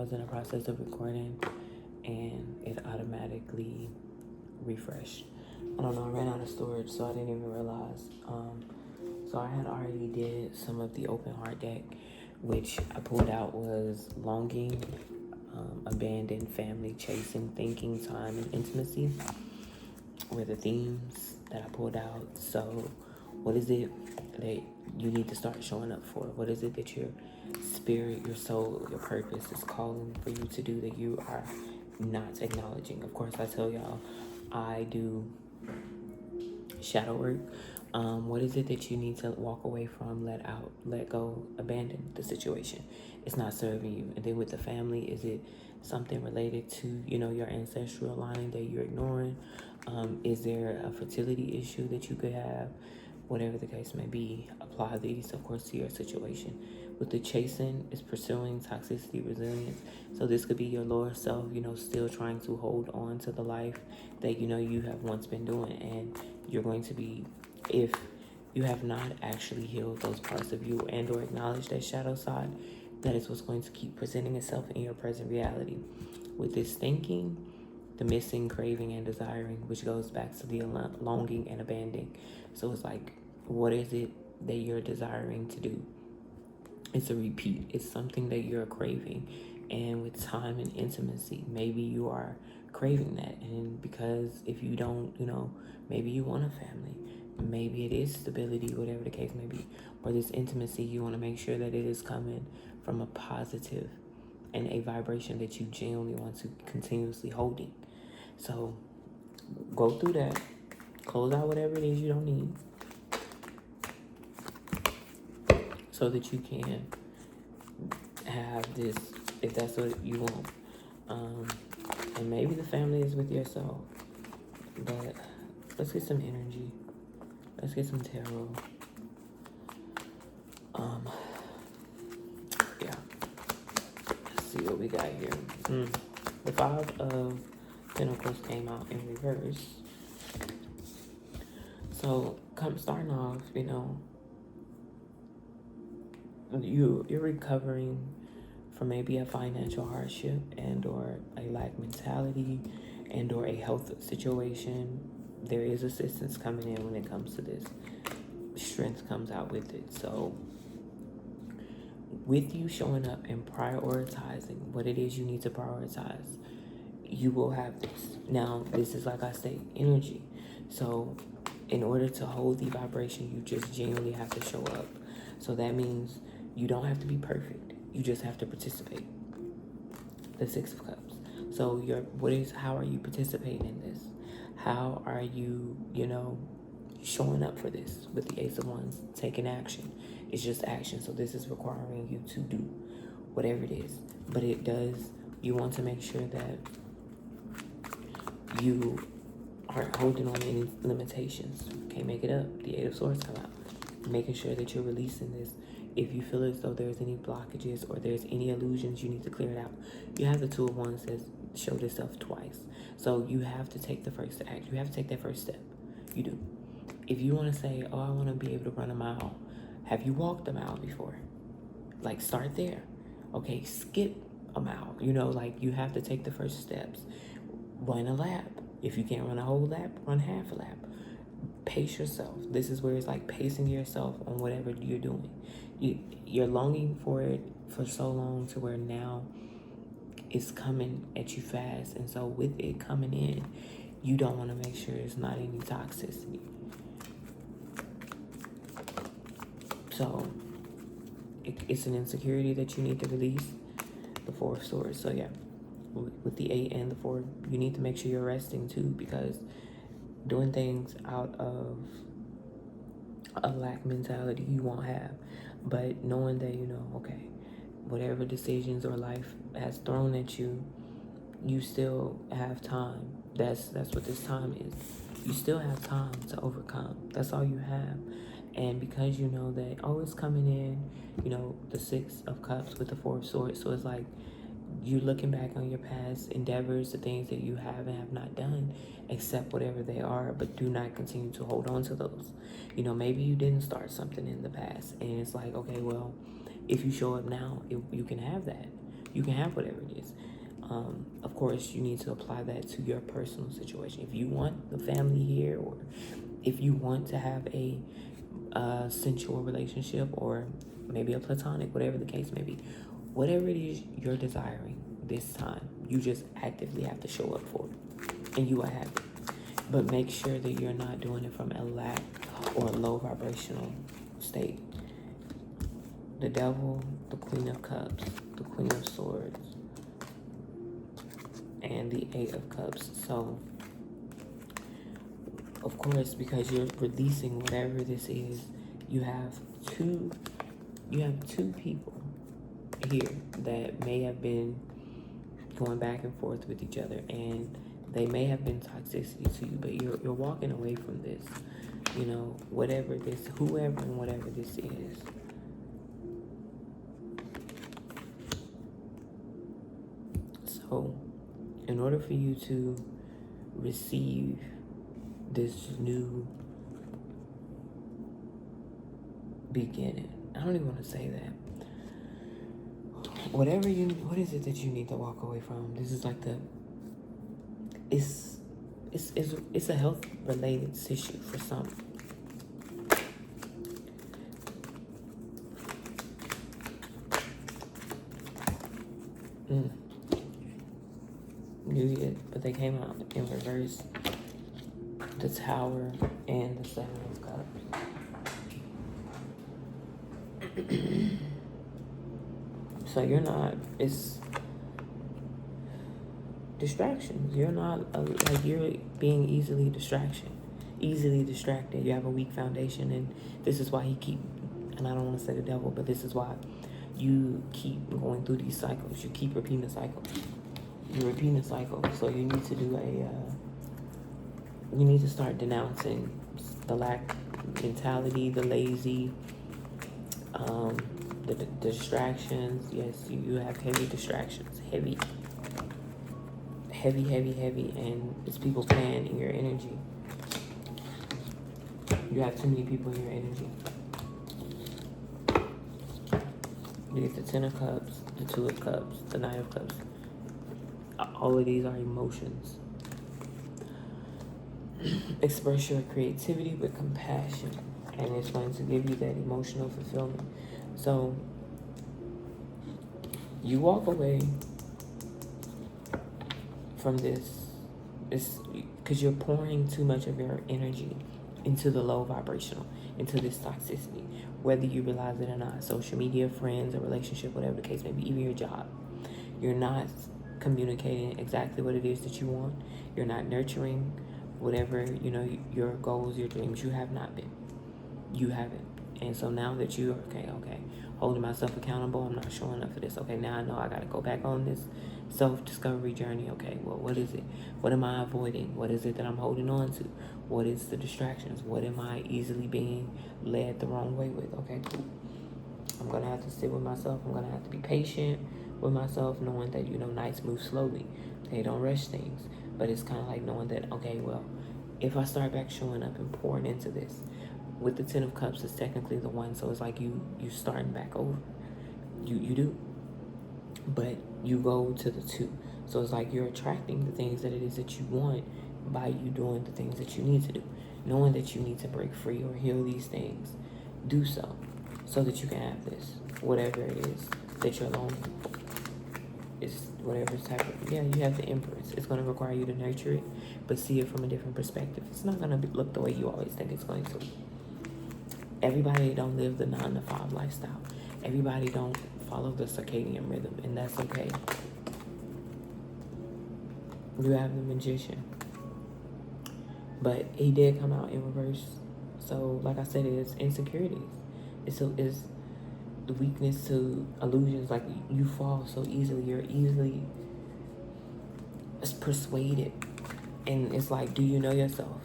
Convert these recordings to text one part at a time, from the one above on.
was in the process of recording and it automatically refreshed. I don't know, I ran out of storage, so I didn't even realize. So I had already did some of the open heart deck, which I pulled out was longing, abandoned, family, chasing, thinking, time, and intimacy were the themes that I pulled out. So what is it that you need to start showing up for? What is it that your spirit, your soul, your purpose is calling for you to do that you are not acknowledging? Of course, I tell y'all, I do shadow work. What is it that you need to walk away from, let out, let go, abandon the situation? It's not serving you. And then with the family, is it something related to, your ancestral line that you're ignoring? Is there a fertility issue that you could have? Whatever the case may be, apply these, of course, to your situation. With the chasing, is pursuing toxicity, resilience. So this could be your lower self, still trying to hold on to the life that you have once been doing. And you're going to be, if you have not actually healed those parts of you and or acknowledged that shadow side, that is what's going to keep presenting itself in your present reality. With this thinking, the missing, craving, and desiring, which goes back to the longing and abandoning. So it's like, what is it that you're desiring to do? It's a repeat. It's something that you're craving. And with time and intimacy, maybe you are craving that. And because if you don't, maybe you want a family. Maybe it is stability, whatever the case may be. Or this intimacy, you want to make sure that it is coming from a positive and a vibration that you genuinely want to continuously hold in. So go through that. Close out whatever it is you don't need, so that you can have this, if that's what you want. And maybe the family is with yourself. But let's get some energy. Let's get some tarot. Yeah. Let's see what we got here. The Five of Pentacles came out in reverse. So starting off, you're recovering from maybe a financial hardship and or a lack mentality and or a health situation. There is assistance coming in when it comes to this. Strength comes out with it. So with you showing up and prioritizing what it is you need to prioritize, you will have this. Now, this is, like I say, energy. So in order to hold the vibration, you just genuinely have to show up. So that means you don't have to be perfect. You just have to participate. The Six of Cups. So how are you participating in this? How are you, showing up for this? With the Ace of Wands, taking action. It's just action. So this is requiring you to do whatever it is. But you want to make sure that you aren't holding on any limitations. Can't make it up. The Eight of Swords come out. Making sure that you're releasing this. If you feel as though there's any blockages or there's any illusions, you need to clear it out. You have the Two of Wands that showed itself twice. So you have to take the first act. You have to take that first step. You do. If you want to say, I want to be able to run a mile. Have you walked a mile before? Start there. Okay, skip a mile. You have to take the first steps. Run a lap. If you can't run a whole lap, run half a lap. Pace yourself. This is where it's like pacing yourself on whatever you're doing. You're longing for it for so long to where now it's coming at you fast. And so with it coming in, you don't want to make sure there's not any toxicity. So it's an insecurity that you need to release. The Four of Swords. So yeah, with the 8 and the 4, you need to make sure you're resting too, because doing things out of a lack mentality you won't have. But knowing that, okay, whatever decisions or life has thrown at you, you still have time. That's what this time is. You still have time to overcome. That's all you have. And because you know that, it's coming in, the Six of Cups with the Four of Swords. So it's like you looking back on your past endeavors, the things that you have and have not done, accept whatever they are, but do not continue to hold on to those. Maybe you didn't start something in the past, and it's like, okay, well, if you show up now, you can have that. You can have whatever it is. Of course, you need to apply that to your personal situation. If you want the family here, or if you want to have a sensual relationship, or maybe a platonic, whatever the case may be, whatever it is you're desiring this time, you just actively have to show up for it, and you will have it. But make sure that you're not doing it from a lack or a low vibrational state. The Devil, the Queen of Cups, the Queen of Swords, and the Eight of Cups. So, of course, because you're releasing whatever this is, you have two people here that may have been going back and forth with each other, and they may have been toxicity to you, but you're walking away from this. You know, whatever this, whoever and whatever this is. So, in order for you to receive this new beginning, I don't even want to say that. What is it that you need to walk away from? This is like it's a health related issue for some. You get, but they came out in reverse. The Tower and the Seven of Cups. So you're not, it's distractions. You're not, like, you're being easily distracted. You have a weak foundation, and this is why and I don't want to say the devil, but this is why you keep going through these cycles. You keep repeating the cycle. You're repeating the cycle. So you need to do you need to start denouncing the lack mentality, the lazy, the distractions. Yes, you have heavy distractions, heavy, and it's people playing in your energy. You have too many people in your energy. You get the Ten of Cups, the Two of Cups, the Nine of Cups. All of these are emotions. Express your creativity with compassion, and it's going to give you that emotional fulfillment. So you walk away from this because you're pouring too much of your energy into the low vibrational, into this toxicity, whether you realize it or not. Social media, friends, a relationship, whatever the case may be, even your job. You're not communicating exactly what it is that you want. You're not nurturing whatever, your goals, your dreams. You have not been. You haven't. And so now that you're okay, holding myself accountable, I'm not showing up for this. Okay, now I know I got to go back on this self-discovery journey. Okay, well, what is it? What am I avoiding? What is it that I'm holding on to? What is the distractions? What am I easily being led the wrong way with? Okay, cool. I'm going to have to sit with myself. I'm going to have to be patient with myself, knowing that, nights move slowly. They don't rush things. But it's kind of like knowing that, okay, well, if I start back showing up and pouring into this, with the Ten of Cups, it's technically the one, so it's like you starting back over. You do. But you go to the Two. So it's like you're attracting the things that it is that you want by you doing the things that you need to do. Knowing that you need to break free or heal these things, do so that you can have this, whatever it is that you're longing for. It's whatever type of, you have the Empress. It's going to require you to nurture it, but see it from a different perspective. It's not going to look the way you always think it's going to. Everybody don't live the 9 to 5 lifestyle. Everybody don't follow the circadian rhythm, and that's okay. You have the Magician, but he did come out in reverse. So, like I said, it's insecurities. It's the weakness to illusions. Like, you fall so easily. You're easily persuaded, and it's like, do you know yourself?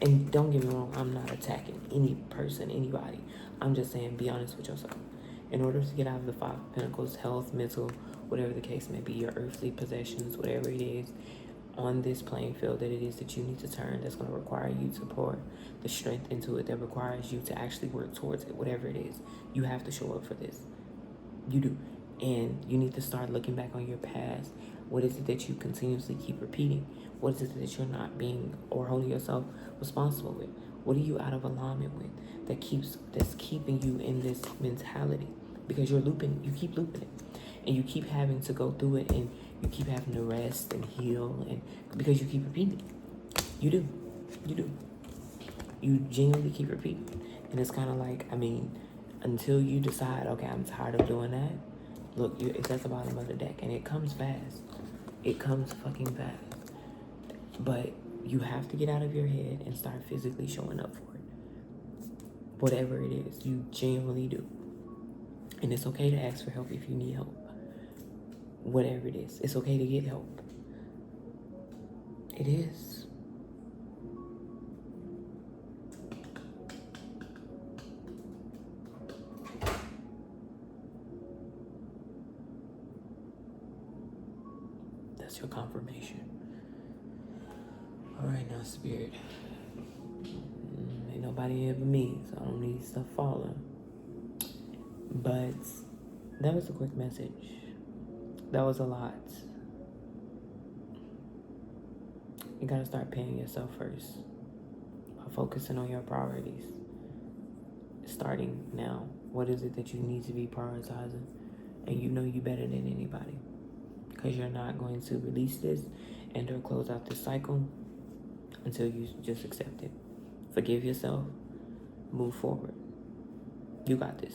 And don't get me wrong, I'm not attacking any person, anybody. I'm just saying, be honest with yourself. In order to get out of the Five of Pentacles, health, mental, whatever the case may be, your earthly possessions, whatever it is, on this playing field that it is that you need to turn, that's going to require you to pour the strength into it, that requires you to actually work towards it, whatever it is. You have to show up for this. You do. And you need to start looking back on your past. What is it that you continuously keep repeating? What is it that you're not being or holding yourself responsible with? What are you out of alignment with that's keeping you in this mentality? Because you keep looping it. And you keep having to go through it, and you keep having to rest and heal, and because you keep repeating it. You do. You do. You genuinely keep repeating. And it's kind of like, until you decide, okay, I'm tired of doing that, look, it's at the bottom of the deck, and it comes fast. It comes fucking fast. But you have to get out of your head and start physically showing up for it. Whatever it is, you genuinely do. And it's okay to ask for help if you need help. Whatever it is, it's okay to get help. It is. That's your confirmation. All right, now, Spirit. Ain't nobody here but me, so I don't need stuff falling. But that was a quick message. That was a lot. You gotta start paying yourself first by focusing on your priorities. Starting now. What is it that you need to be prioritizing? And you know you better than anybody. Because you're not going to release this and or close out this cycle until you just accept it. Forgive yourself. Move forward. You got this.